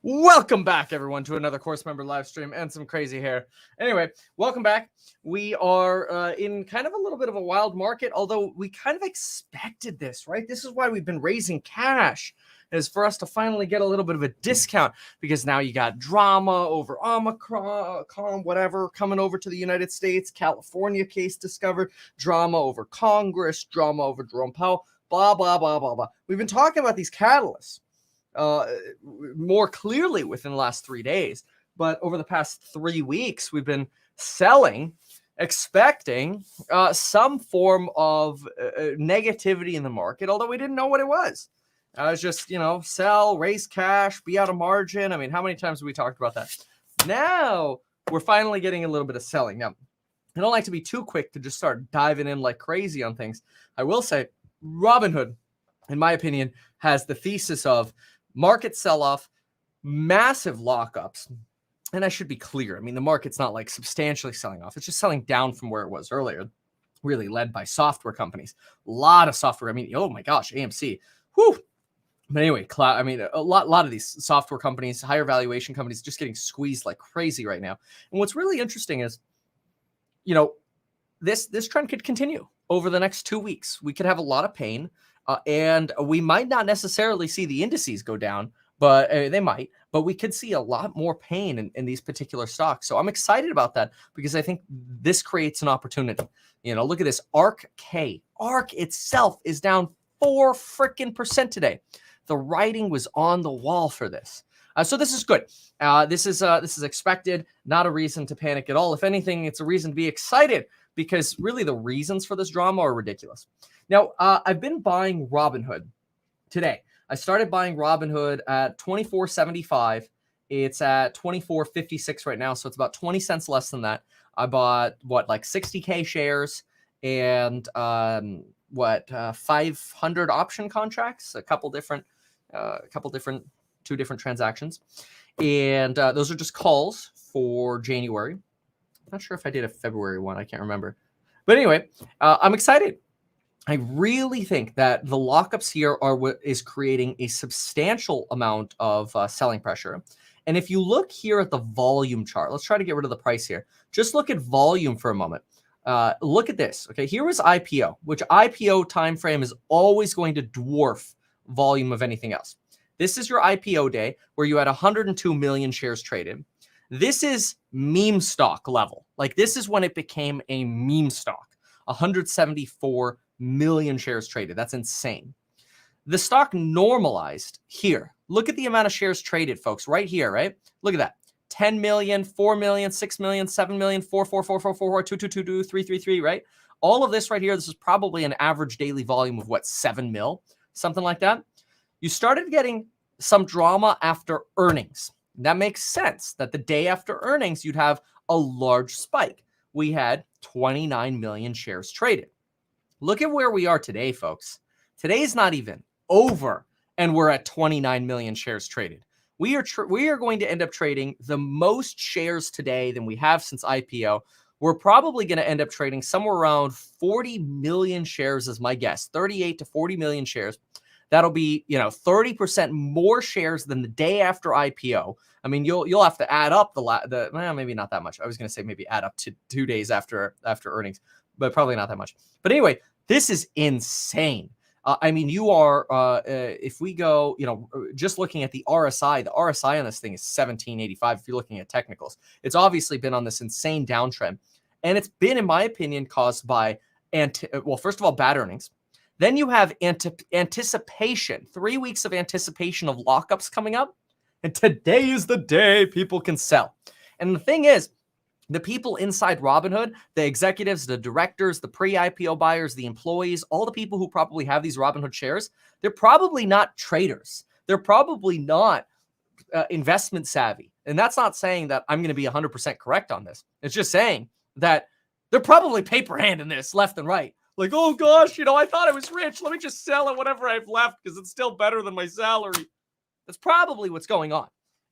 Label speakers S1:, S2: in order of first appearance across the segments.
S1: Welcome back, everyone, to another course member live stream and some crazy hair. Anyway, welcome back. We are in kind of a little bit of a wild market, although we kind of expected this, right? This is why we've been raising cash, is for us to finally get a little bit of a discount, because now you got drama over Omicron, whatever, coming over to the United States, California case discovered, drama over Congress, drama over Jerome Powell, blah, blah, blah, blah, blah. We've been talking about these catalysts more clearly within the last 3 days. But over the past 3 weeks, we've been selling, expecting some form of negativity in the market, although we didn't know what it was. I was just, sell, raise cash, be out of margin. I mean, how many times have we talked about that? Now we're finally getting a little bit of selling. Now, I don't like to be too quick to just start diving in like crazy on things. I will say Robinhood, in my opinion, has the thesis of market sell-off, massive lockups. And I should be clear. I mean, the market's not like substantially selling off. It's just selling down from where it was earlier, really led by software companies. A lot of software. I mean, oh my gosh, AMC. Whew. But anyway, a lot of these software companies, higher valuation companies, just getting squeezed like crazy right now. And what's really interesting is, this trend could continue over the next 2 weeks. We could have a lot of pain. And we might not necessarily see the indices go down, but they might. But we could see a lot more pain in these particular stocks. So I'm excited about that because I think this creates an opportunity. Look at this. ARK K. ARK itself is down 4% today. The writing was on the wall for this. So this is good. This is expected. Not a reason to panic at all. If anything, it's a reason to be excited because really the reasons for this drama are ridiculous. Now, I've been buying Robinhood today. I started buying Robinhood at $24.75. It's at $24.56 right now, so it's about 20 cents less than that. I bought, 60K shares and 500 option contracts, two different transactions. And those are just calls for January. Not sure if I did a February one. I can't remember. But anyway, I'm excited. I really think that the lockups here are what is creating a substantial amount of selling pressure. And if you look here at the volume chart, let's try to get rid of the price here. Just look at volume for a moment. Look at this. Okay, here is IPO, which IPO time frame is always going to dwarf volume of anything else. This is your IPO day where you had 102 million shares traded. This is meme stock level. Like this is when it became a meme stock. 174 million shares traded. That's insane. The stock normalized here. Look at the amount of shares traded, folks, right here, right? Look at that. 10 million, 4 million, 6 million, 7 million, 4, 4, 4, 4, 4, 4, 2, 2, 2, 2, 3, 3, 3, right? All of this right here, this is probably an average daily volume of 7 mil, something like that. You started getting some drama after earnings. That makes sense that the day after earnings, you'd have a large spike. We had 29 million shares traded. Look at where we are today, folks. Today's not even over, and we're at 29 million shares traded. We are going to end up trading the most shares today than we have since IPO. We're probably going to end up trading somewhere around 40 million shares is my guess, 38 to 40 million shares. That'll be, 30% more shares than the day after IPO. I mean, you'll have to add up maybe not that much. I was going to say maybe add up to 2 days after earnings, but probably not that much. But anyway, this is insane. I mean, you are, if we go, just looking at the RSI on this thing is 1785. If you're looking at technicals, it's obviously been on this insane downtrend. And it's been, in my opinion, caused by, first of all, bad earnings. Then you have anticipation, 3 weeks of anticipation of lockups coming up. And today is the day people can sell. And the thing is, the people inside Robinhood, the executives, the directors, the pre-IPO buyers, the employees, all the people who probably have these Robinhood shares, they're probably not traders. They're probably not investment savvy. And that's not saying that I'm going to be 100% correct on this. It's just saying that they're probably paper handing this left and right. Like, oh gosh, I thought I was rich. Let me just sell it whatever I've left because it's still better than my salary. That's probably what's going on.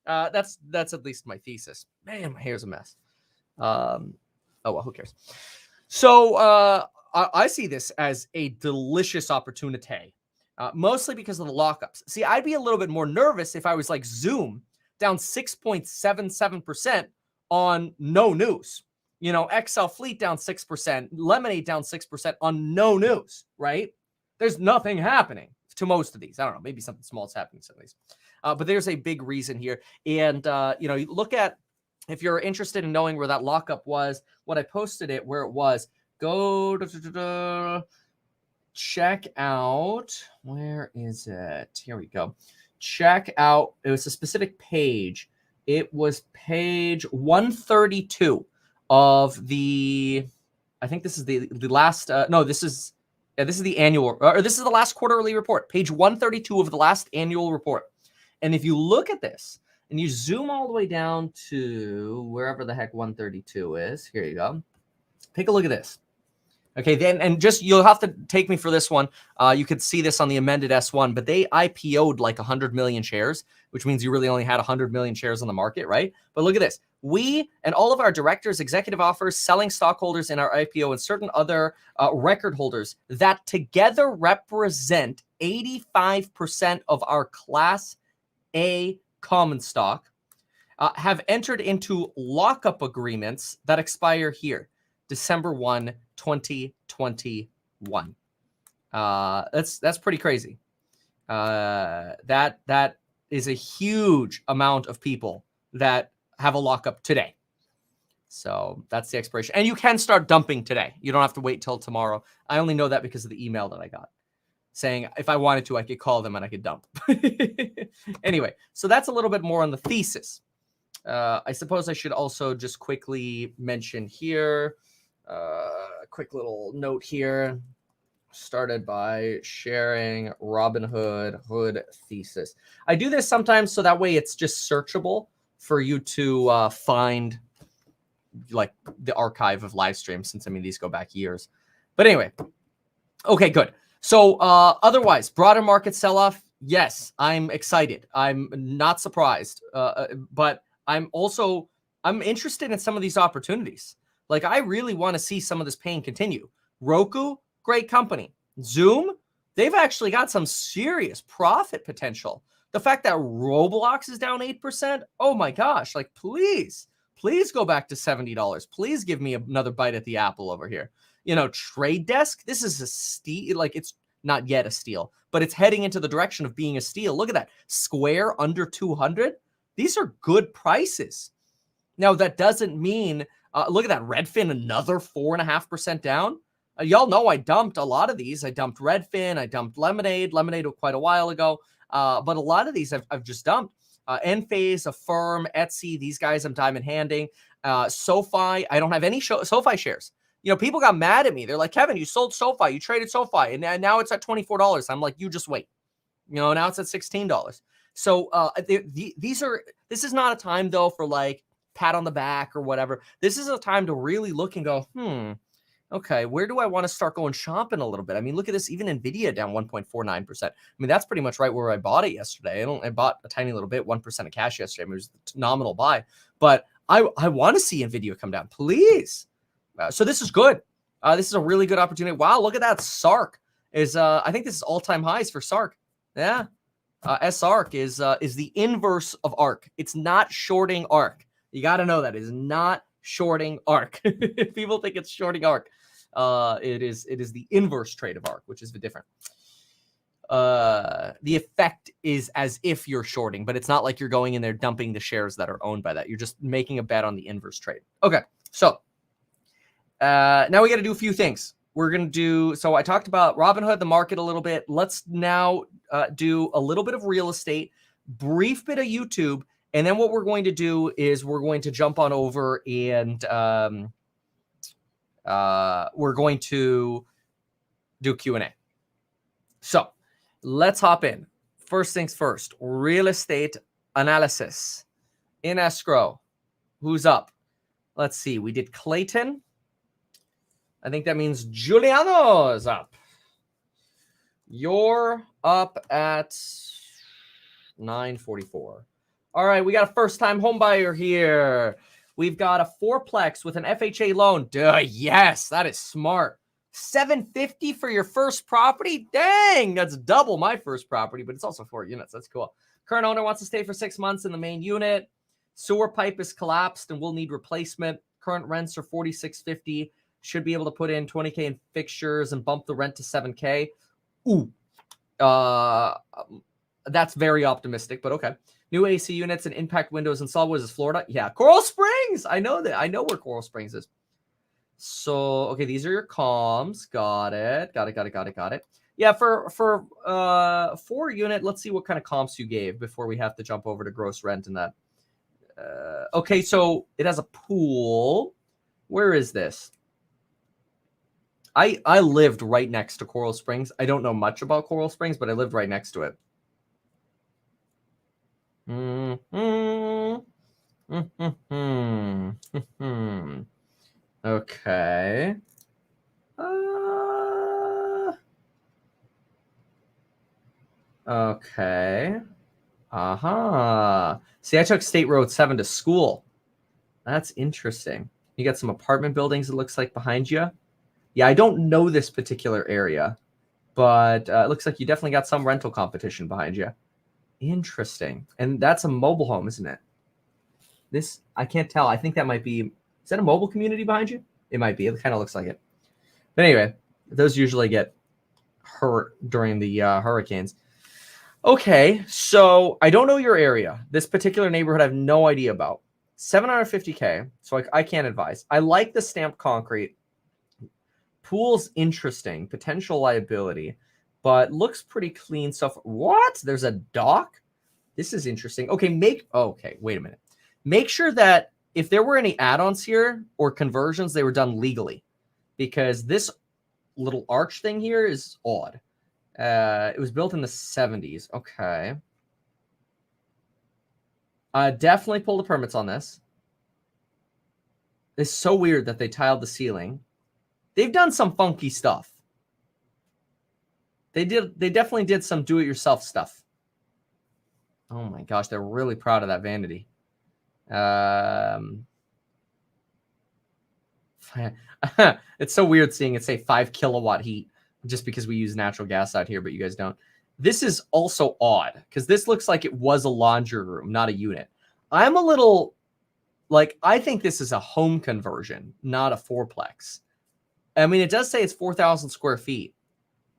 S1: That's at least my thesis. Man, my hair's a mess. Oh well, who cares? So I see this as a delicious opportunity, mostly because of the lockups. See, I'd be a little bit more nervous if I was like Zoom down 6.77% on no news. You know, XL Fleet down 6%, Lemonade down 6% on no news, right? There's nothing happening to most of these. I don't know, maybe something small is happening to some of these. But there's a big reason here. And, you know, you look at, if you're interested in knowing where that lockup was, what I posted it, where it was, go check out, where is it? Here we go. Check out, it was a specific page. It was page 132 of the, I think this is the last, no, this is the annual, or this is the last quarterly report, page 132 of the last annual report. And if you look at this and you zoom all the way down to wherever the heck 132 is, here you go. Take a look at this. Okay, then, and just, you'll have to take me for this one. You could see this on the amended S1, but they IPO'd like 100 million shares, which means you really only had 100 million shares on the market, right? But look at this. We and all of our directors, executive offers, selling stockholders in our IPO, and certain other record holders that together represent 85% of our Class A common stock have entered into lockup agreements that expire here, December 1, 2021. That's pretty crazy. That is a huge amount of people that have a lockup today. So that's the expiration. And you can start dumping today. You don't have to wait till tomorrow. I only know that because of the email that I got saying if I wanted to, I could call them and I could dump. Anyway, so that's a little bit more on the thesis. I suppose I should also just quickly mention here, a quick little note here, started by sharing Robinhood thesis. I do this sometimes so that way it's just searchable for you to find like the archive of live streams, since I mean these go back years. But anyway, okay, good. So otherwise, broader market sell-off, yes, I'm excited. I'm not surprised, but I'm interested in some of these opportunities. Like, I really want to see some of this pain continue. Roku, great company. Zoom, they've actually got some serious profit potential. The fact that Roblox is down 8%, oh my gosh, like, please go back to $70. Please give me another bite at the apple over here. You know, Trade Desk, this is a steal. Like, it's not yet a steal, but it's heading into the direction of being a steal. Look at that. Square under 200. These are good prices. Now, that doesn't mean, look at that. Redfin, another 4.5% down. Y'all know I dumped a lot of these. I dumped Redfin. I dumped Lemonade quite a while ago. But a lot of these I've just dumped. Enphase, Affirm, Etsy, these guys I'm diamond handing. SoFi, I don't have any SoFi shares. You know, people got mad at me. They're like, Kevin, you sold SoFi, you traded SoFi, and now it's at $24. I'm like, you just wait. You know, now it's at $16. So this is not a time though for like pat on the back or whatever. This is a time to really look and go, okay, where do I want to start going shopping a little bit? I mean, look at this, even Nvidia down 1.49%. I mean, that's pretty much right where I bought it yesterday. I bought a tiny little bit, 1% of cash yesterday. I mean, it was a nominal buy, but I want to see Nvidia come down, please. So this is good. This is a really good opportunity. Wow, look at that. SARK is, I think this is all-time highs for SARK. Yeah. SARK is the inverse of ARK. It's not shorting ARK. You got to know that. It is not shorting ARK. People think it's shorting ARK. It is the inverse trade of ARK, which is the different. The effect is as if you're shorting, but it's not like you're going in there dumping the shares that are owned by that. You're just making a bet on the inverse trade. Okay, so now we got to do a few things. We're going to do, so I talked about Robinhood, the market a little bit. Let's now do a little bit of real estate, brief bit of YouTube, and then what we're going to do is we're going to jump on over and we're going to do Q&A. So let's hop in. First things first, real estate analysis in escrow. Who's up? Let's see. We did Clayton. I think that means Giuliano is up. You're up at 9:44. All right, we got a first-time home buyer here. We've got a fourplex with an FHA loan. Duh, yes, that is smart. $750 for your first property? Dang, that's double my first property, but it's also 4 units. That's cool. Current owner wants to stay for 6 months in the main unit. Sewer pipe is collapsed and will need replacement. Current rents are $46.50. Should be able to put in $20K in fixtures and bump the rent to $7K. Ooh, that's very optimistic, but okay. New AC units and impact windows installed. What is this, Florida? Yeah, Coral Springs. I know that. I know where Coral Springs is. So, okay, these are your comms. Got it. Got it. Yeah, for 4 unit, let's see what kind of comps you gave before we have to jump over to gross rent and that. Okay, so it has a pool. Where is this? I lived right next to Coral Springs. I don't know much about Coral Springs, but I lived right next to it. Okay. Okay. See, I took State Road 7 to school. That's interesting. You got some apartment buildings, it looks like, behind you. Yeah, I don't know this particular area, but it looks like you definitely got some rental competition behind you. Interesting. And that's a mobile home, isn't it? This, I can't tell. I think that might be, is that a mobile community behind you? It might be. It kind of looks like it. But anyway, those usually get hurt during the hurricanes. Okay, so I don't know your area. This particular neighborhood I have no idea about. $750K, so I can't advise. I like the stamped concrete. Pool's interesting, potential liability, but looks pretty clean stuff. What? There's a dock? This is interesting. Okay, okay, wait a minute. Make sure that if there were any add-ons here or conversions, they were done legally, because this little arch thing here is odd. It was built in the 70s. Okay. Definitely pull the permits on this. It's so weird that they tiled the ceiling. They've done some funky stuff. They definitely did some do-it-yourself stuff. Oh my gosh, they're really proud of that vanity. It's so weird seeing it say 5 kilowatt heat just because we use natural gas out here, but you guys don't. This is also odd because this looks like it was a laundry room, not a unit. I'm a little like, I think this is a home conversion, not a fourplex. I mean, it does say it's 4,000 square feet,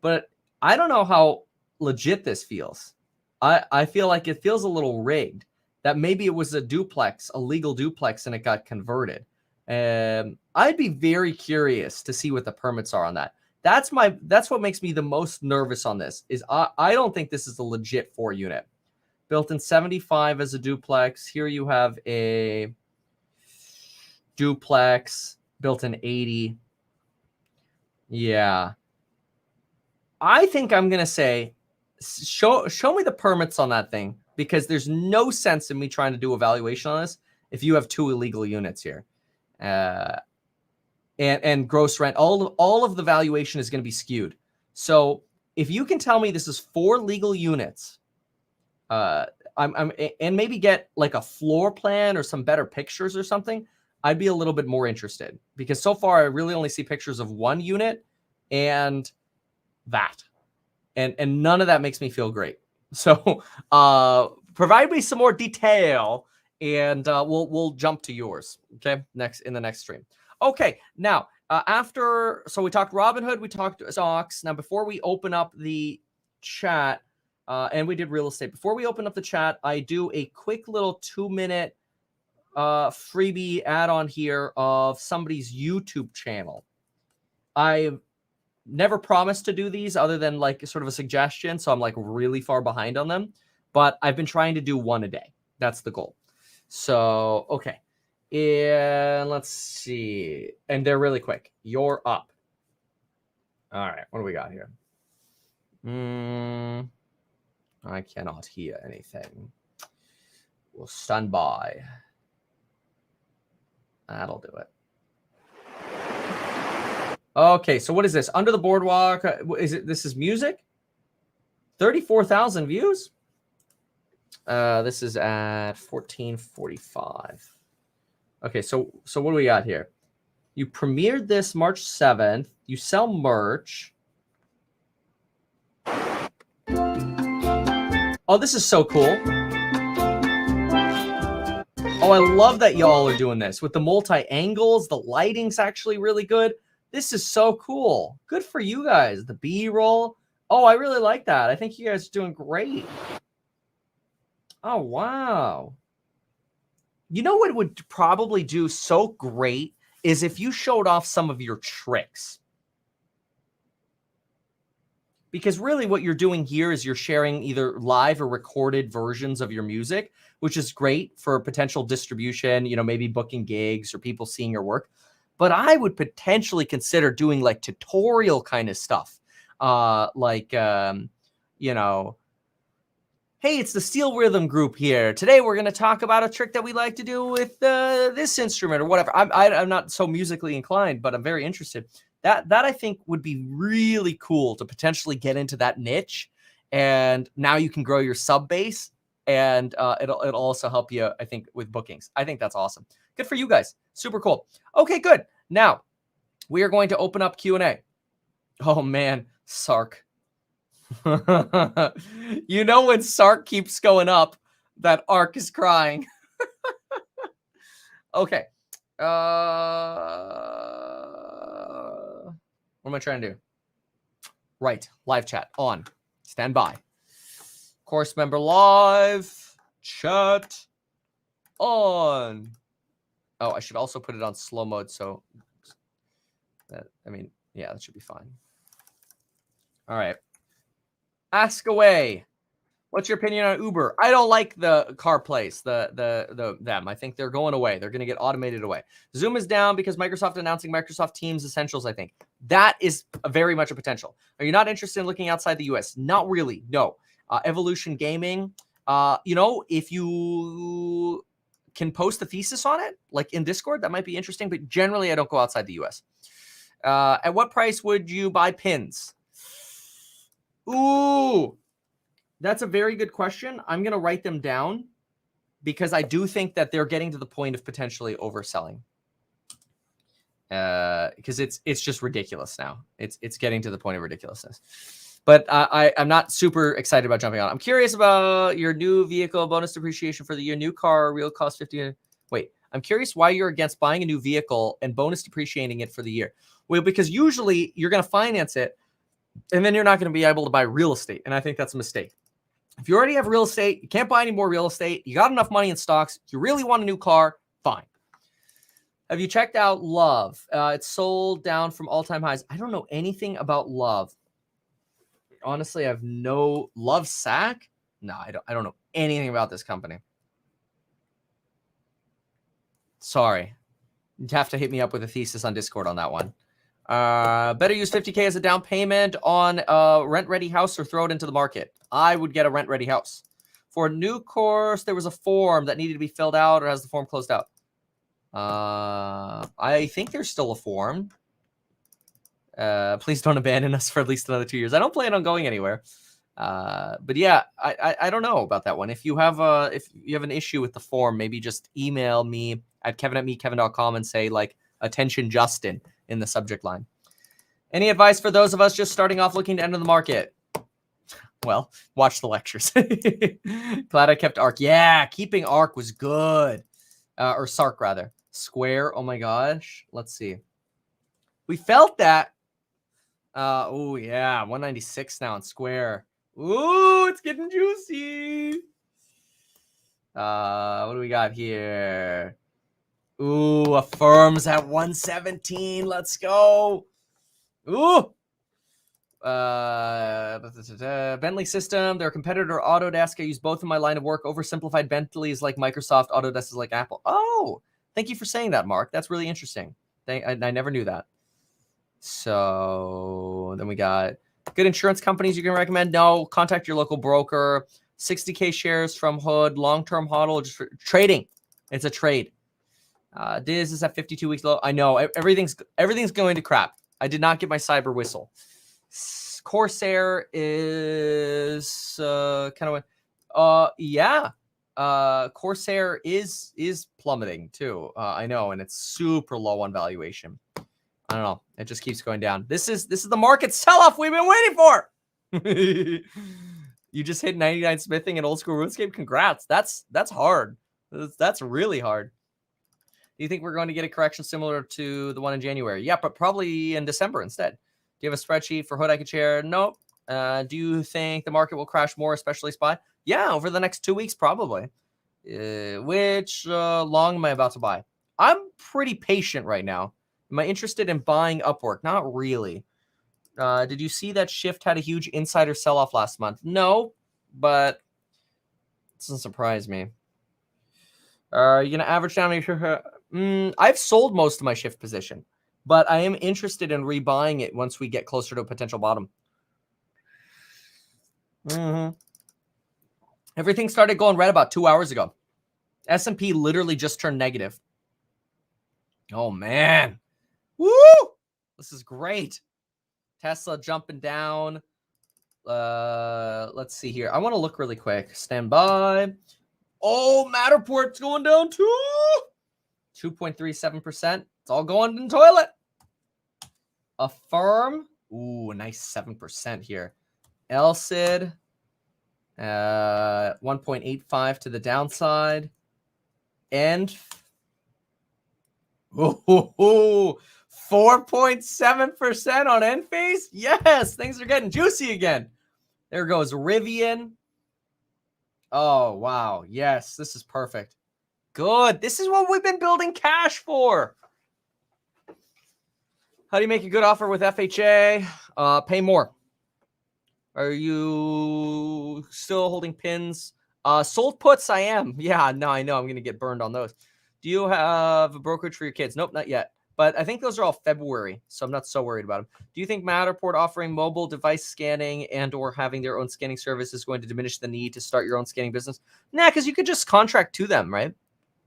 S1: but I don't know how legit this feels. I feel like it feels a little rigged, that maybe it was a duplex, a legal duplex, and it got converted. I'd be very curious to see what the permits are on that. That's what makes me the most nervous on this, is I don't think this is a legit 4 unit. Built in 75 as a duplex. Here you have a duplex built in 80. Yeah. I think I'm going to say, show me the permits on that thing, because there's no sense in me trying to do a valuation on this if you have 2 illegal units here. And gross rent, all of the valuation is going to be skewed. So if you can tell me this is 4 legal units, and maybe get like a floor plan or some better pictures or something, I'd be a little bit more interested, because so far I really only see pictures of 1 unit and that, and none of that makes me feel great. So provide me some more detail, and we'll jump to yours. Okay, next in the next stream. Okay, now so we talked Robinhood, we talked stocks. Now before we open up the chat, and we did real estate. Before we open up the chat, I do a quick little 2-minute freebie add-on here of somebody's YouTube channel. I've never promised to do these other than like sort of a suggestion, so I'm like really far behind on them, but I've been trying to do 1 a day. That's the goal. So, okay. And let's see. And they're really quick. You're up. All right. What do we got here? I cannot hear anything. We'll stand by. That'll do it. Okay, so what is this? Under the Boardwalk. This is music? 34,000 views? This is at 1445. Okay, so what do we got here? You premiered this March 7th. You sell merch. Oh, this is so cool. Oh, I love that y'all are doing this with the multi-angles. The lighting's actually really good. This is so cool. Good for you guys. The B-roll. Oh, I really like that. I think you guys are doing great. Oh, wow. You know what would probably do so great is if you showed off some of your tricks. Because really what you're doing here is you're sharing either live or recorded versions of your music, which is great for potential distribution, you know, maybe booking gigs or people seeing your work. But I would potentially consider doing like tutorial kind of stuff. You know, hey, it's the Steel Rhythm Group here. Today we're going to talk about a trick that we like to do with this instrument or whatever. I'm not so musically inclined, but I'm very interested. That I think would be really cool to potentially get into that niche, and now you can grow your sub base, and it'll also help you, I think, with bookings. I think that's awesome. Good for you guys. Super cool. Okay, good. Now we are going to open up Q&A. Oh man, Sark. You know when Sark keeps going up, that Ark is crying. Okay. What am I trying to do? Right. Live chat on. Stand by. Course member live. Chat on. Oh, I should also put it on slow mode. So that, I mean, yeah, that should be fine. All right. Ask away. What's your opinion on Uber? I don't like the car place, them. I think they're going away. They're going to get automated away. Zoom is down because Microsoft announcing Microsoft Teams Essentials, I think. That is very much a potential. Are you not interested in looking outside the US? Not really, no. Evolution Gaming, you know, if you can post a thesis on it, like in Discord, that might be interesting, but generally I don't go outside the US. At what price would you buy pins? Ooh, that's a very good question. I'm going to write them down because I do think that they're getting to the point of potentially overselling. Because it's just ridiculous now. It's getting to the point of ridiculousness. But I'm not super excited about jumping on. I'm curious about your new vehicle bonus depreciation for the year. New car, real cost 50. Wait, I'm curious why you're against buying a new vehicle and bonus depreciating it for the year. Well, because usually you're going to finance it, and then you're not going to be able to buy real estate. And I think that's a mistake. If you already have real estate, you can't buy any more real estate. You got enough money in stocks. You really want a new car, fine. Have you checked out Love? It's sold down from all-time highs. I don't know anything about Love. Honestly, I have no Love Sack. No, I don't know anything about this company. Sorry. You'd have to hit me up with a thesis on Discord on that one. Better use 50K as a down payment on a rent-ready house or throw it into the market. I would get a rent-ready house. For a new course, there was a form that needed to be filled out, or has the form closed out? I think there's still a form. Please don't abandon us for at least another 2 years. I don't plan on going anywhere. But yeah, I don't know about that one. If you have an issue with the form, maybe just email me at kevin@meetkevin.com and say like attention Justin in the subject line. Any advice for those of us just starting off looking to enter the market? Well, watch the lectures. Glad I kept Arc. Yeah, keeping Arc was good. Or Sark rather. Square. Oh my gosh. Let's see. We felt that. Oh yeah, 196 now on Square. Ooh, it's getting juicy. What do we got here? Ooh, Affirm's at 117. Let's go. Ooh. Bentley System, their competitor Autodesk. I use both in my line of work. Oversimplified Bentley is like Microsoft. Autodesk is like Apple. Oh, thank you for saying that, Mark. That's really interesting. I never knew that. So then we got good insurance companies you can recommend. No, contact your local broker. 60K shares from Hood. Long-term hodl, just for trading. It's a trade. Diz is at 52 weeks low. I know everything's going to crap. I did not get my cyber whistle. Corsair is kind of yeah. Corsair is plummeting too. I know, and it's super low on valuation. I don't know. It just keeps going down. This is the market sell-off we've been waiting for. You just hit 99 smithing and old school RuneScape. Congrats. That's hard. That's really hard. Do you think we're going to get a correction similar to the one in January? Yeah, but probably in December instead. Do you have a spreadsheet for Hood I could share? Nope. Do you think the market will crash more, especially SPY? Yeah, over the next 2 weeks, probably. Which long am I about to buy? I'm pretty patient right now. Am I interested in buying Upwork? Not really. Did you see that Shift had a huge insider sell-off last month? No, but it doesn't surprise me. Are you going to average down? I've sold most of my Shift position, but I am interested in rebuying it once we get closer to a potential bottom. Everything started going red about 2 hours ago. S&P literally just turned negative. Oh, man. Woo! This is great. Tesla jumping down. Let's see here. I want to look really quick. Stand by. Oh, Matterport's going down too. 2.37%. It's all going in the toilet. Affirm. Ooh, a nice 7% here. LCID. 1.85 to the downside. And 4.7% on Enphase. Yes, things are getting juicy again. There goes Rivian. Oh, wow. Yes, this is perfect. Good. This is what we've been building cash for. How do you make a good offer with FHA? Pay more. Are you still holding pins? Sold puts, I am. Yeah, no, I know. I'm going to get burned on those. Do you have a brokerage for your kids? Nope, not yet. But I think those are all February, so I'm not so worried about them. Do you think Matterport offering mobile device scanning and or having their own scanning service is going to diminish the need to start your own scanning business? Nah, because you could just contract to them, right?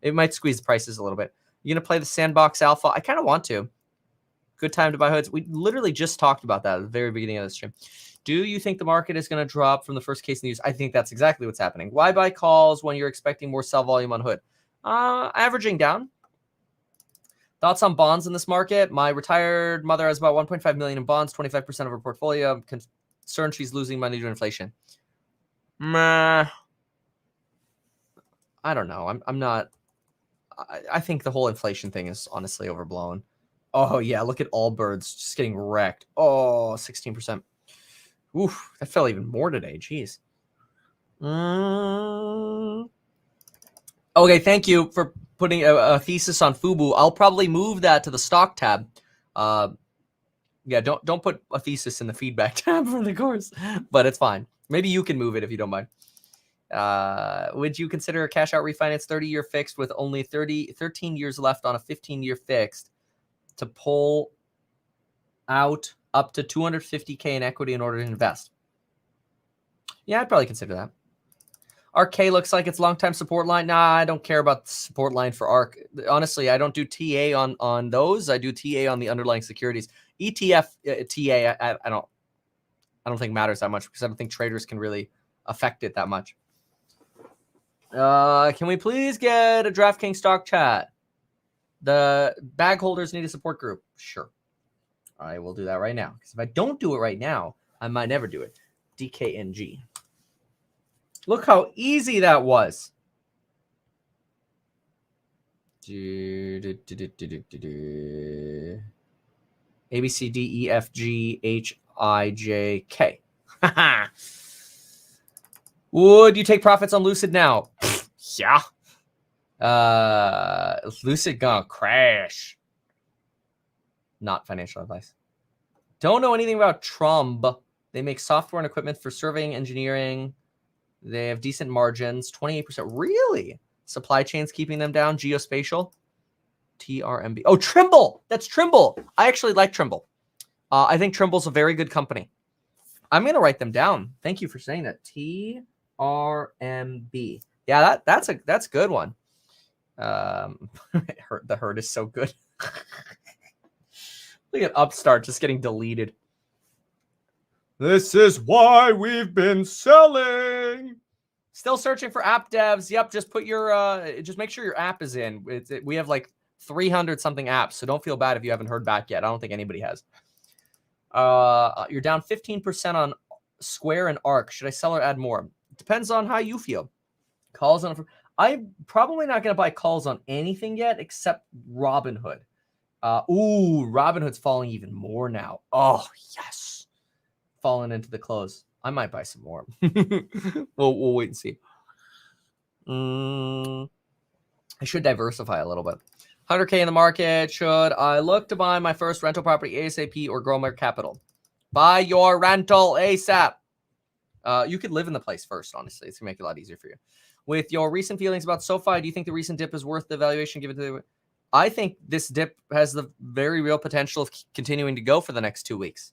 S1: It might squeeze the prices a little bit. You going to play the Sandbox Alpha? I kind of want to. Good time to buy hoods. We literally just talked about that at the very beginning of the stream. Do you think the market is going to drop from the first case news? I think that's exactly what's happening. Why buy calls when you're expecting more sell volume on Hood? Averaging down. Thoughts on bonds in this market? My retired mother has about 1.5 million in bonds, 25% of her portfolio. I'm concerned she's losing money to inflation. I don't know. I'm not. I think the whole inflation thing is honestly overblown. Oh, yeah. Look at Allbirds just getting wrecked. Oh, 16%. Oof. That fell even more today. Jeez. Okay. Thank you for putting a thesis on Fubu. I'll probably move that to the stock tab. Yeah, don't put a thesis in the feedback tab for the course, but it's fine. Maybe you can move it if you don't mind. Would you consider a cash out refinance 30-year fixed with only 13 years left on a 15-year fixed to pull out up to 250K in equity in order to invest? Yeah, I'd probably consider that. ARK looks like it's long-time support line. Nah, I don't care about the support line for ARK. Honestly, I don't do TA on those. I do TA on the underlying securities. ETF TA, I don't think matters that much because I don't think traders can really affect it that much. Can we please get a DraftKings stock chat? The bag holders need a support group. Sure. I will do that right now. Because if I don't do it right now, I might never do it. DKNG. Look how easy that was. A, B, C, D, E, F, G, H, I, J, K. Would you take profits on Lucid now? Yeah. Lucid gonna crash. Not financial advice. Don't know anything about Trumb. They make software and equipment for surveying, engineering. They have decent margins, 28%. Really? Supply chains keeping them down. Geospatial. TRMB. Oh, Trimble. That's Trimble. I actually like Trimble. I think Trimble's a very good company. I'm going to write them down. Thank you for saying that. TRMB. Yeah, that's a good one. The herd is so good. Look at Upstart just getting deleted. This is why we've been selling. Still searching for app devs. Yep, just put your just make sure your app is in. We have like 300 something apps. So don't feel bad if you haven't heard back yet. I don't think anybody has. You're down 15% on Square and Arc. Should I sell or add more? Depends on how you feel. Calls on. I'm probably not going to buy calls on anything yet except Robinhood. Robinhood's falling even more now. Oh, yes. Falling into the close. I might buy some more. We'll wait and see. I should diversify a little bit. 100K in the market. Should I look to buy my first rental property ASAP or grow my capital? Buy your rental ASAP. You could live in the place first, honestly. It's going to make it a lot easier for you. With your recent feelings about SoFi, do you think the recent dip is worth the valuation given to the... I think this dip has the very real potential of continuing to go for the next 2 weeks.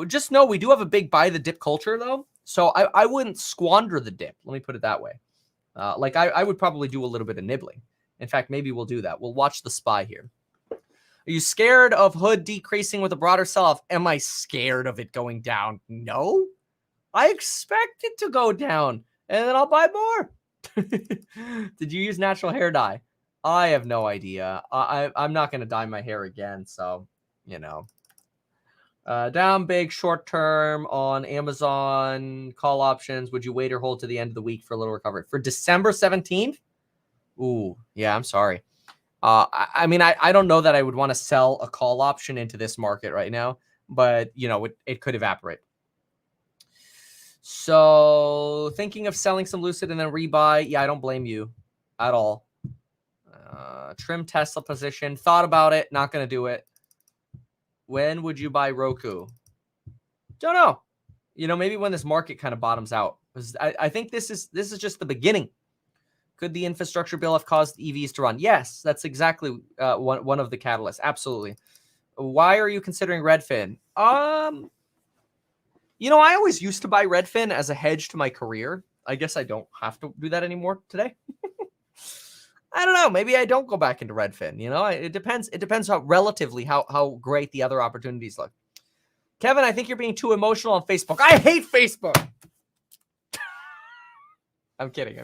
S1: Just know we do have a big buy the dip culture, though. So I wouldn't squander the dip. Let me put it that way. I would probably do a little bit of nibbling. In fact, maybe we'll do that. We'll watch the SPY here. Are you scared of HOOD decreasing with a broader sell-off? Am I scared of it going down? No. I expect it to go down, and then I'll buy more. Did you use natural hair dye? I have no idea. I'm not going to dye my hair again, so, you know. Down big short term on Amazon call options. Would you wait or hold to the end of the week for a little recovery? For December 17th? Ooh, yeah, I'm sorry. I mean, I don't know that I would want to sell a call option into this market right now, but, you know, it could evaporate. So thinking of selling some Lucid and then rebuy. Yeah, I don't blame you at all. Trim Tesla position. Thought about it. Not going to do it. When would you buy Roku? Don't know. You know, maybe when this market kind of bottoms out. I think this is just the beginning. Could the infrastructure bill have caused EVs to run? Yes, that's exactly one of the catalysts. Absolutely. Why are you considering Redfin? You know, I always used to buy Redfin as a hedge to my career. I guess I don't have to do that anymore today. I don't know. Maybe I don't go back into Redfin. You know, it depends. It depends how relatively how great the other opportunities look. Kevin, I think you're being too emotional on Facebook. I hate Facebook. I'm kidding.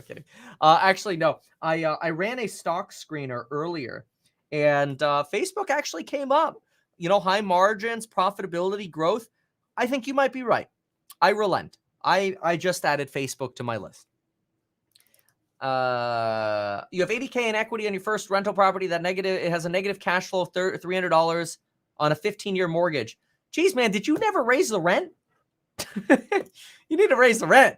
S1: Actually, no. I ran a stock screener earlier, and Facebook actually came up. You know, high margins, profitability, growth. I think you might be right. I relent. I just added Facebook to my list. You have $80K in equity on your first rental property. It has a negative cash flow of $300 on a 15-year mortgage. Geez, man, did you never raise the rent? You need to raise the rent.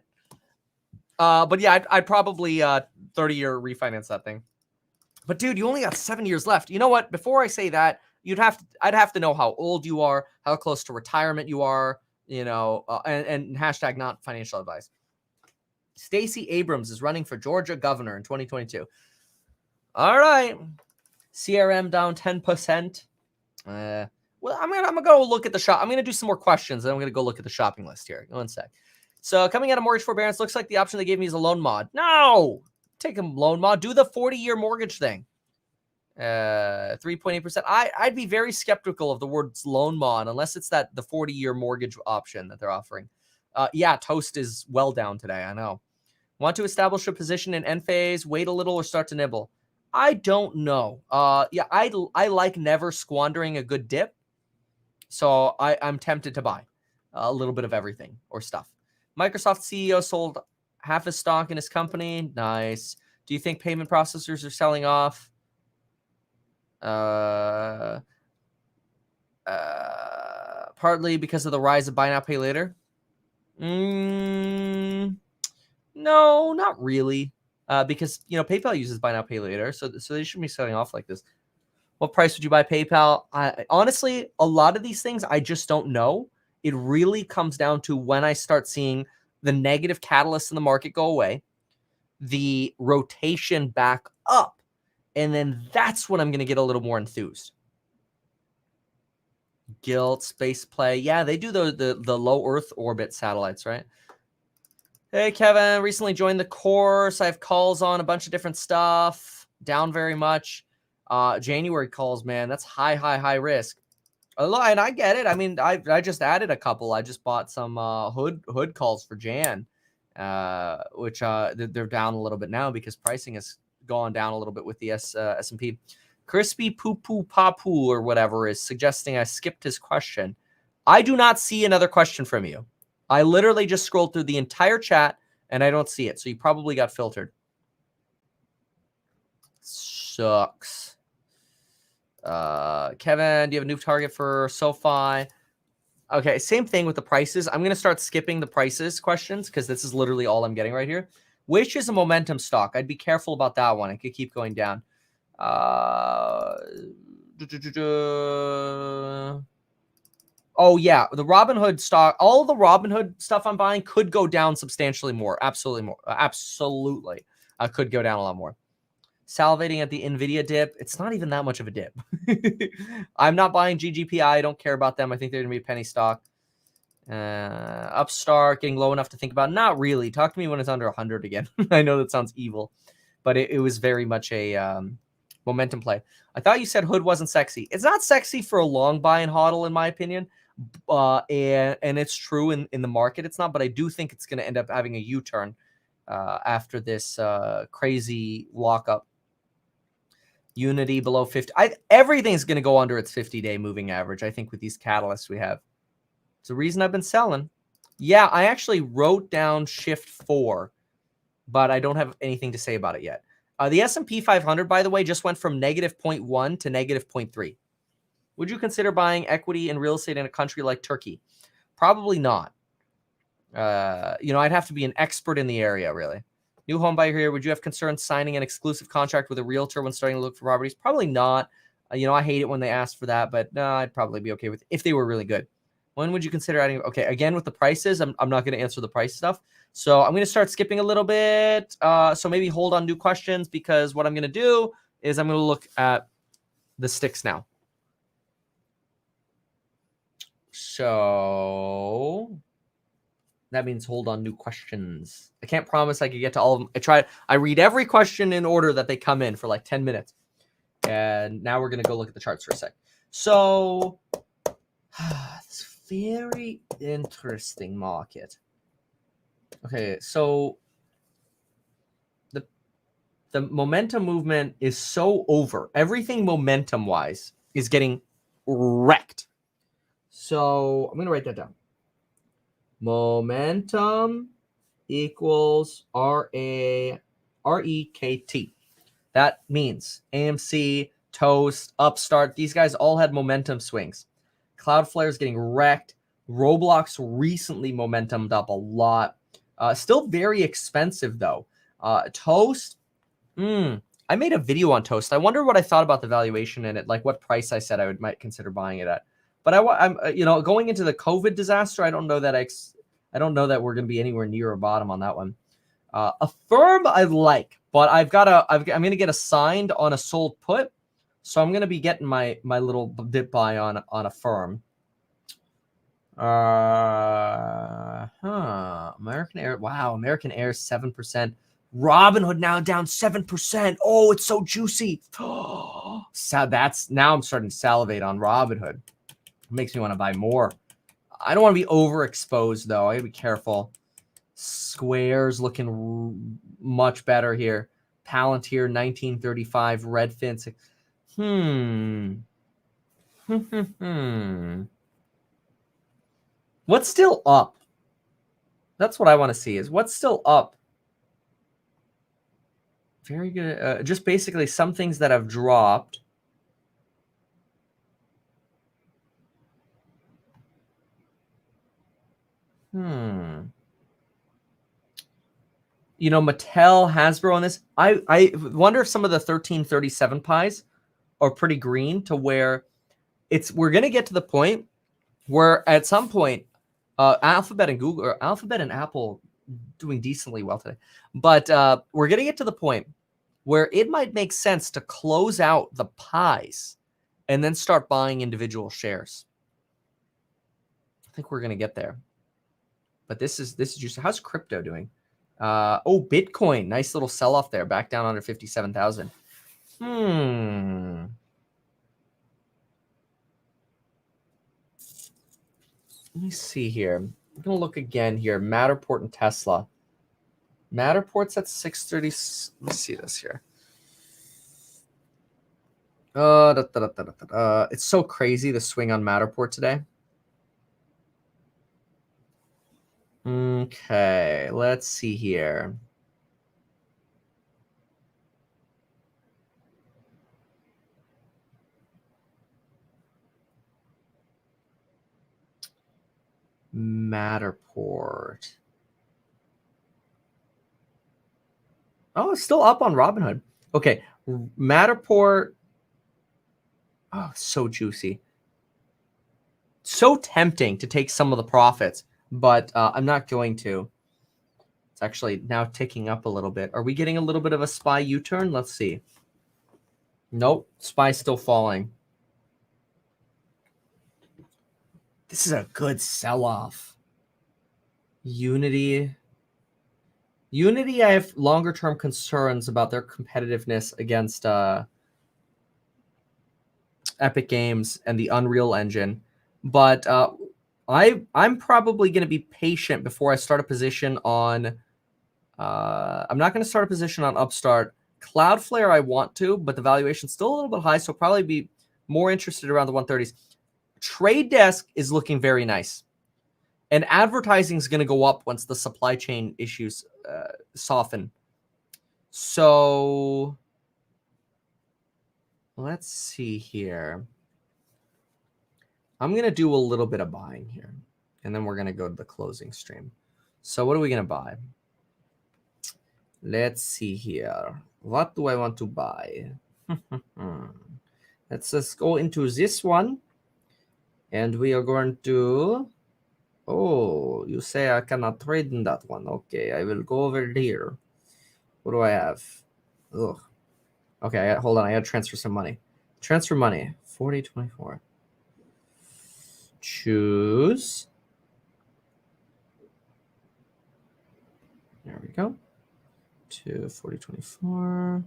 S1: But yeah, I'd probably 30-year refinance that thing. But dude, you only got 7 years left. You know what? Before I say that, I'd have to know how old you are, how close to retirement you are, you know, and hashtag not financial advice. Stacey Abrams is running for Georgia governor in 2022. All right. CRM down 10%. Well, I'm gonna go look at the shop. I'm gonna do some more questions, and I'm gonna go look at the shopping list here. One sec. So coming out of mortgage forbearance, looks like the option they gave me is a loan mod. No, take a loan mod. Do the 40-year mortgage thing. 3.8%. I'd be very skeptical of the words loan mod unless it's the 40-year mortgage option that they're offering. Yeah, Toast is well down today. I know. Want to establish a position in end phase, wait a little, or start to nibble? I don't know. Yeah, I like never squandering a good dip. So I'm tempted to buy a little bit of everything or stuff. Microsoft CEO sold half his stock in his company. Nice. Do you think payment processors are selling off? Partly because of the rise of buy now, pay later. No, not really. Because, you know, PayPal uses buy now, pay later. So they shouldn't be selling off like this. What price would you buy PayPal? Honestly, a lot of these things I just don't know. It really comes down to when I start seeing the negative catalysts in the market go away, the rotation back up, and then that's when I'm going to get a little more enthused. Gilt, Space Play. Yeah, they do the low Earth orbit satellites, right? Hey, Kevin, recently joined the course. I have calls on a bunch of different stuff. Down very much. January calls, man. That's high risk. And I get it. I mean, I just added a couple. I just bought some hood calls for Jan, which they're down a little bit now because pricing has gone down a little bit with the S&P. Crispy Poo Poo Papu or whatever is suggesting I skipped his question. I do not see another question from you. I literally just scrolled through the entire chat and I don't see it. So you probably got filtered. Sucks. Kevin, do you have a new target for SoFi? Okay, same thing with the prices. I'm going to start skipping the prices questions because this is literally all I'm getting right here. Which is a momentum stock? I'd be careful about that one. It could keep going down. Oh, yeah, the Robinhood stock, all the Robinhood stuff I'm buying could go down substantially more. Absolutely more. Absolutely. Could go down a lot more. Salivating at the NVIDIA dip. It's not even that much of a dip. I'm not buying GGPI. I don't care about them. I think they're going to be a penny stock. Upstart getting low enough to think about. Not really. Talk to me when it's under 100 again. I know that sounds evil, but it was very much a momentum play. I thought you said Hood wasn't sexy. It's not sexy for a long buy and hodl, in my opinion. And it's true in the market. It's not, but I do think it's going to end up having a U-turn after this crazy lockup. Unity below 50. Everything's going to go under its 50-day moving average, I think, with these catalysts we have. It's the reason I've been selling. Yeah, I actually wrote down Shift 4, but I don't have anything to say about it yet. The S&P 500, by the way, just went from negative 0.1 to negative 0.3. Would you consider buying equity in real estate in a country like Turkey? Probably not. I'd have to be an expert in the area, really. New home buyer here. Would you have concerns signing an exclusive contract with a realtor when starting to look for properties? Probably not. I hate it when they ask for that, but no, I'd probably be okay with it if they were really good. When would you consider adding? Okay, again, with the prices, I'm not going to answer the price stuff. So I'm going to start skipping a little bit. So maybe hold on new questions, because what I'm going to do is I'm going to look at the sticks now. So that means hold on new questions. I can't promise I could get to all of them. I read every question in order that they come in for like 10 minutes. And now we're going to go look at the charts for a sec. So it's very interesting market. Okay, so the momentum movement is so over. Everything momentum-wise is getting wrecked. So I'm going to write that down. Momentum equals REKT. That means AMC, Toast, Upstart, these guys all had momentum swings. Cloudflare is getting wrecked. Roblox recently momentumed up a lot. Still very expensive, though. Toast, I made a video on Toast. I wonder what I thought about the valuation in it, like what price I said I might consider buying it at. But I'm going into the COVID disaster, I don't know that we're going to be anywhere near a bottom on that one. Affirm I like, but I'm going to get assigned on a sold put, so I'm going to be getting my little dip buy on Affirm. American Air. Wow, American Air 7%. Robinhood now down 7%. Oh, it's so juicy. So now I'm starting to salivate on Robinhood. Makes me want to buy more. I don't want to be overexposed, though. I gotta be careful. Square's looking much better here. Palantir 1935, Redfin. What's still up? That's what I want to see, is what's still up. Very good. Just basically some things that have dropped. Mattel, Hasbro on this. I wonder if some of the 1337 pies are pretty green, to where we're going to get to the point where at some point Alphabet and Apple doing decently well today. But we're going to get to the point where it might make sense to close out the pies and then start buying individual shares. I think we're going to get there. But this is just, how's crypto doing? Bitcoin, nice little sell-off there, back down under 57,000. Let me see here. I'm going to look again here. Matterport and Tesla. Matterport's at 630. Let me see this here. It's so crazy the swing on Matterport today. Okay, let's see here. Matterport. Oh, it's still up on Robinhood. Okay, Matterport. Oh, so juicy. So tempting to take some of the profits, but I'm not going to. It's actually now ticking up a little bit. Are we getting a little bit of a SPY U-turn? Let's see. Nope, SPY still falling. This is a good sell-off. Unity. Unity, I have longer-term concerns about their competitiveness against Epic Games and the Unreal Engine. But I'm probably going to be patient before I start a position on... I'm not going to start a position on Upstart. Cloudflare I want to, but the valuation's still a little bit high, so I'll probably be more interested around the 130s. Trade Desk is looking very nice. And advertising is going to go up once the supply chain issues soften. So let's see here. I'm going to do a little bit of buying here. And then we're going to go to the closing stream. So what are we going to buy? Let's see here. What do I want to buy? Let's just go into this one. And we are going to... Oh, you say I cannot trade in that one. Okay, I will go over here. What do I have? Ugh. Okay, hold on. I got to transfer some money. Transfer money. 4024. Choose. There we go. To 4024.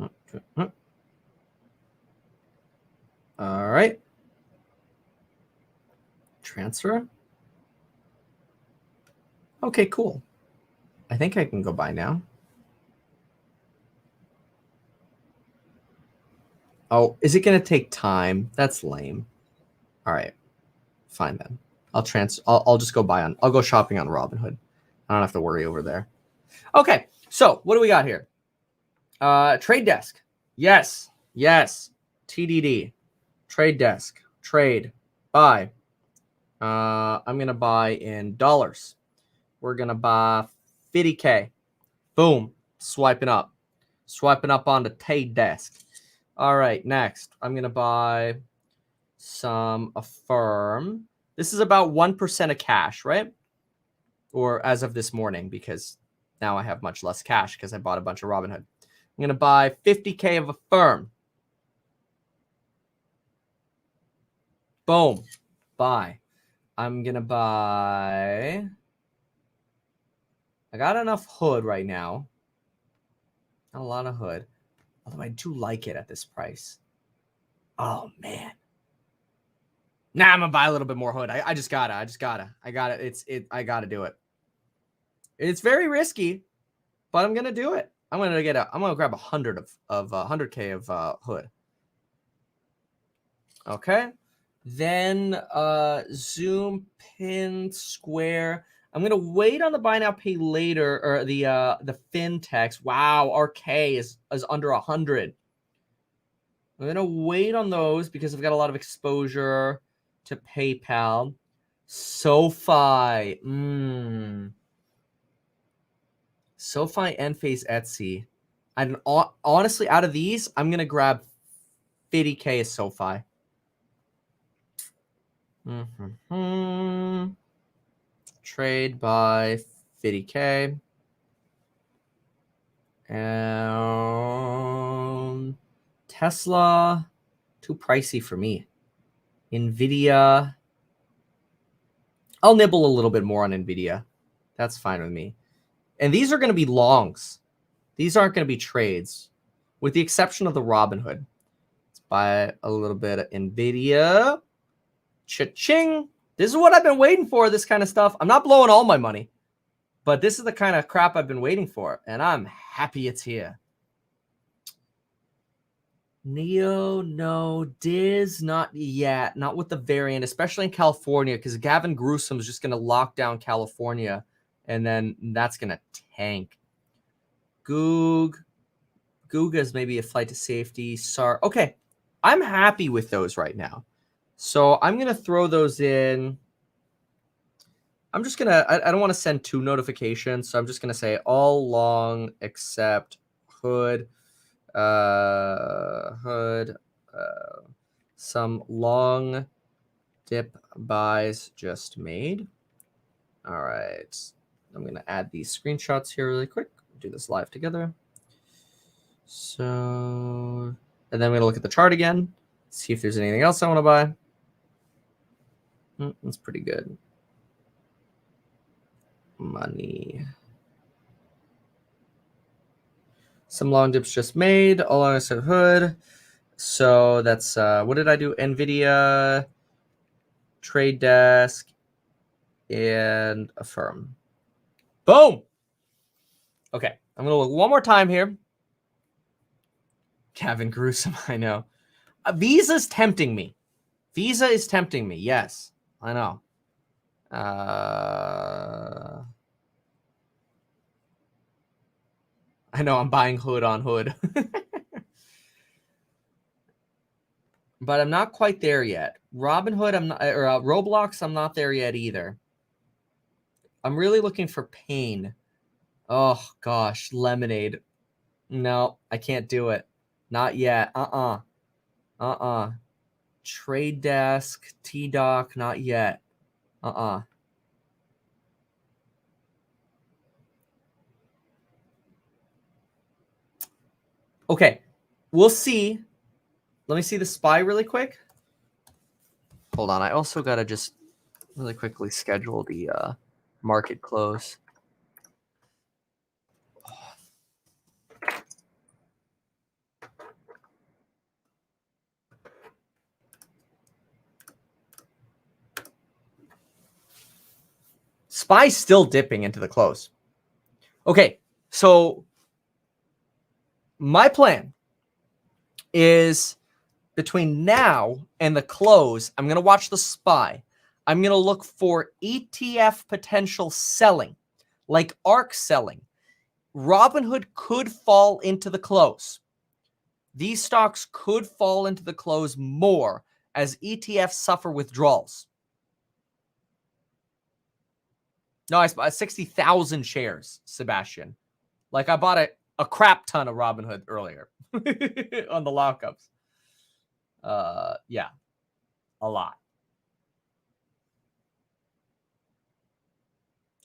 S1: Okay. All right. Transfer. Okay, cool. I think I can go buy now. Oh, is it going to take time? That's lame. All right. Fine then. I'll just go buy on. I'll go shopping on Robinhood. I don't have to worry over there. Okay. So what do we got here? Trade Desk. Yes. TDD. Trade Desk. Trade. Buy. I'm going to buy in dollars. We're going to buy 50K. Boom. Swiping up on the Trade Desk. All right, next. I'm going to buy some Affirm. This is about 1% of cash, right? Or as of this morning, because now I have much less cash because I bought a bunch of Robinhood. I'm going to buy 50K of Affirm. Boom. Buy. I'm going to buy... I got enough Hood right now. Not a lot of Hood. Although I do like it at this price. Oh, man. Nah, I'm going to buy a little bit more Hood. I just got to. I got it. I got to do it. It's very risky, but I'm going to do it. I'm going to grab 100K of Hood. Okay. Then Zoom, Pin, Square. I'm going to wait on the buy now, pay later, or the fintechs. Wow, RK is under 100. I'm going to wait on those because I've got a lot of exposure to PayPal. SoFi. SoFi, Enphase, Etsy. And honestly, out of these, I'm going to grab 50K as SoFi. Trade by 50K. And Tesla, too pricey for me. Nvidia. I'll nibble a little bit more on Nvidia. That's fine with me. And these are going to be longs. These aren't going to be trades, with the exception of the Robinhood. Let's buy a little bit of Nvidia. Cha-ching. This is what I've been waiting for, this kind of stuff. I'm not blowing all my money, but this is the kind of crap I've been waiting for, and I'm happy it's here. Neo, no. Diz, not yet. Not with the variant, especially in California, because Gavin Newsom is just going to lock down California, and then that's going to tank. Goog is maybe a flight to safety. Okay, I'm happy with those right now. So I'm going to throw those in. I'm just going to, I don't want to send 2 notifications, so I'm just going to say all long except hood. Some long dip buys just made. All right. I'm going to add these screenshots here really quick. Do this live together. So, and then I'm going to look at the chart again, see if there's anything else I want to buy. That's pretty good. Money. Some long dips just made. All on a hood. So that's, what did I do? NVIDIA, Trade Desk, and Affirm. Boom. Okay. I'm going to look one more time here. Gavin Newsom, I know. Visa's tempting me. Visa is tempting me. Yes, I know. I know I'm buying hood on hood. But I'm not quite there yet. Robinhood, I'm not, or Roblox, I'm not there yet either. I'm really looking for pain. Oh gosh, Lemonade. No, I can't do it. Not yet. Trade Desk, T-Doc, not yet. Okay, we'll see. Let me see the SPY really quick. Hold on. I also got to just really quickly schedule the market close. SPY's still dipping into the close. Okay, so my plan is between now and the close, I'm going to watch the SPY. I'm going to look for ETF potential selling, like ARK selling. Robinhood could fall into the close. These stocks could fall into the close more as ETFs suffer withdrawals. No, I bought 60,000 shares, Sebastian. Like I bought a crap ton of Robinhood earlier on the lockups. Yeah, a lot.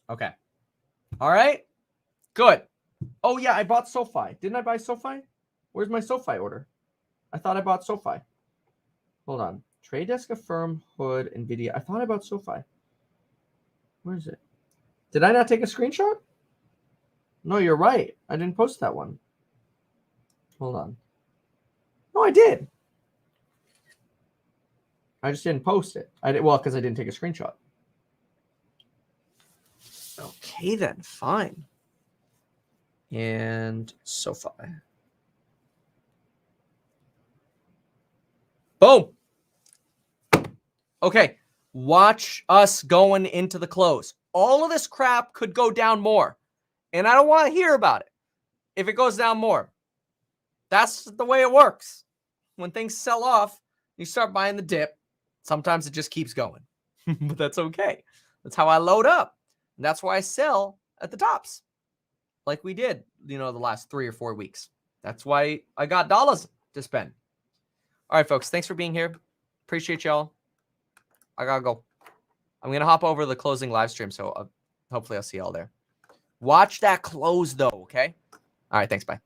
S1: Okay. All right. Good. Oh, yeah, I bought SoFi. Didn't I buy SoFi? Where's my SoFi order? I thought I bought SoFi. Hold on. Trade Desk, Affirm, Hood, NVIDIA. I thought I bought SoFi. Where is it? Did I not take a screenshot? No, you're right. I didn't post that one. Hold on. No, I did. I just didn't post it. I did, well, because I didn't take a screenshot. Okay, then. Fine. And SoFi. Boom. Okay. Watch us going into the close. All of this crap could go down more. And I don't want to hear about it if it goes down more. That's the way it works. When things sell off, you start buying the dip. Sometimes it just keeps going. But that's okay. That's how I load up. And that's why I sell at the tops. Like we did, the last 3 or 4 weeks. That's why I got dollars to spend. All right, folks. Thanks for being here. Appreciate y'all. I gotta go. I'm gonna hop over to the closing live stream, so hopefully I'll see y'all there. Watch that close though, okay? All right, thanks. Bye.